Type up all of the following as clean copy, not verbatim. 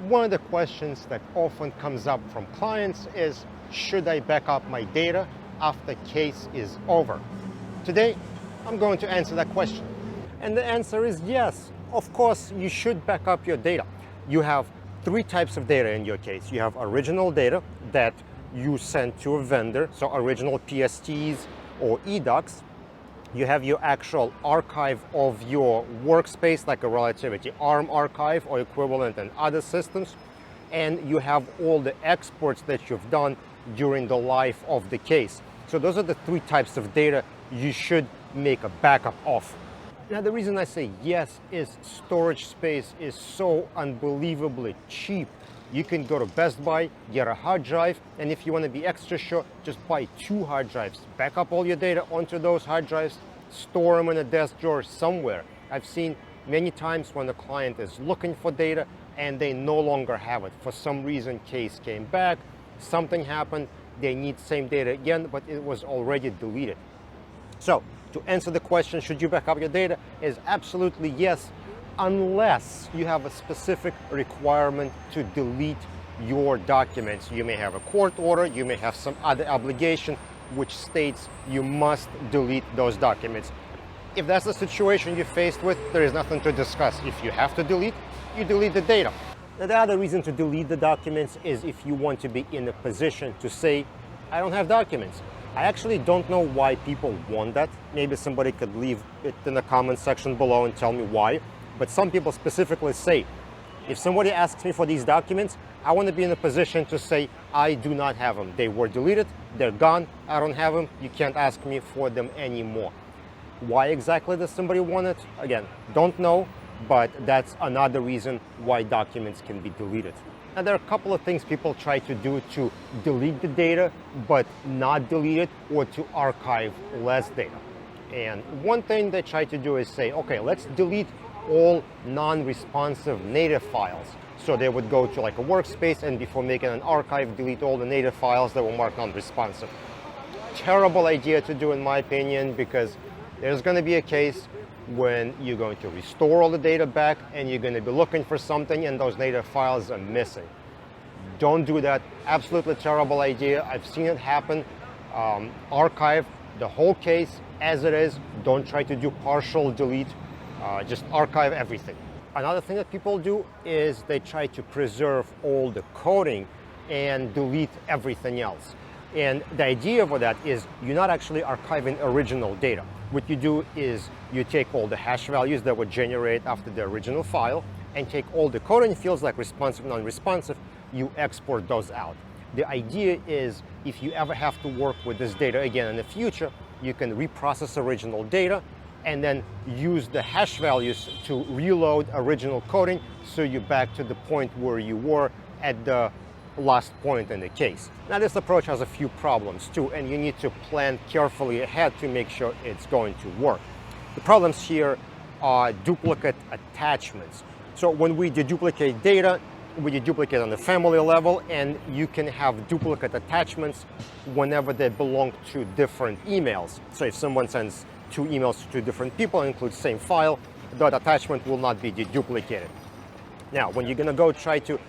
One of the questions that often comes up from clients is, should I back up my data after case is over? Today, I'm going to answer that question. And the answer is yes. Of course, you should back up your data. You have three types of data in your case. You have original data that you send to a vendor, so original PSTs or eDocs. You have your actual archive of your workspace, like a Relativity ARM archive or equivalent in other systems. And you have all the exports that you've done during the life of the case. So those are the three types of data you should make a backup of. Now, the reason I say yes is storage space is so unbelievably cheap. You can go to Best Buy, get a hard drive, and if you want to be extra sure, just buy 2 hard drives. Back up all your data onto those hard drives, store them in a desk drawer somewhere. I've seen many times when the client is looking for data and they no longer have it. For some reason, case came back, something happened, they need same data again, but it was already deleted. So, to answer the question, should you back up your data, is absolutely yes, unless you have a specific requirement to delete your documents. You may have a court order, you may have some other obligation which states you must delete those documents. If that's the situation you're faced with, there is nothing to discuss. If you have to delete, you delete the data. Now, the other reason to delete the documents is if you want to be in a position to say, I don't have documents. I actually don't know why people want that. Maybe somebody could leave it in the comment section below and tell me why. But some people specifically say, if somebody asks me for these documents, I want to be in a position to say, I do not have them. They were deleted, they're gone, I don't have them, you can't ask me for them anymore. Why exactly does somebody want it? Again, don't know, but that's another reason why documents can be deleted. Now, there are a couple of things people try to do to delete the data, but not delete it, or to archive less data. And one thing they try to do is say, okay, let's delete all non-responsive native files. So they would go to like a workspace and before making an archive, delete all the native files that were marked non-responsive. Terrible idea to do in my opinion, because there's going to be a case when you're going to restore all the data back and you're going to be looking for something and those native files are missing. Don't do that. Absolutely terrible idea. I've seen it happen. Archive the whole case as it is. Don't try to do partial delete. Just archive everything. Another thing that people do is they try to preserve all the coding and delete everything else. And the idea for that is you're not actually archiving original data. What you do is you take all the hash values that were generated after the original file and take all the coding fields like responsive, non-responsive, you export those out. The idea is if you ever have to work with this data again in the future, you can reprocess original data and then use the hash values to reload original coding so you're back to the point where you were at the last point in the case. Now, this approach has a few problems too, and you need to plan carefully ahead to make sure it's going to work. The problems here are duplicate attachments. So when we deduplicate data, we deduplicate on the family level, and you can have duplicate attachments whenever they belong to different emails. So if someone sends 2 emails to different people and includes the same file, that attachment will not be deduplicated. Now, when you're going to go try to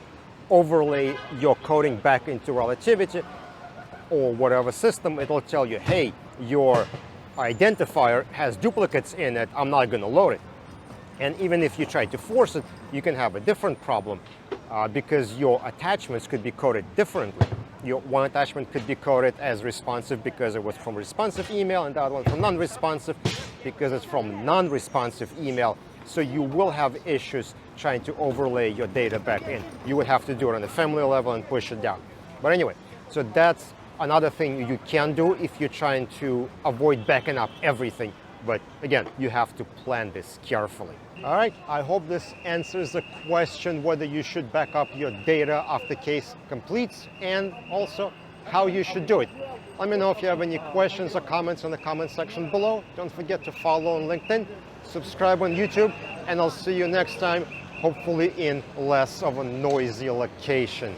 overlay your coding back into Relativity or whatever system, it'll tell you, hey, your identifier has duplicates in it, I'm not going to load it. And even if you try to force it, you can have a different problem because your attachments could be coded differently. Your one attachment could be coded as responsive because it was from responsive email, and the other one from non-responsive because it's from non-responsive email. So you will have issues trying to overlay your data back in. You would have to do it on the family level and push it down. But anyway, so that's another thing you can do if you're trying to avoid backing up everything. But again, you have to plan this carefully. All right, I hope this answers the question whether you should back up your data after case completes, and also how you should do it. Let me know if you have any questions or comments in the comment section below. Don't forget to follow on LinkedIn, subscribe on YouTube, and I'll see you next time, hopefully in less of a noisy location.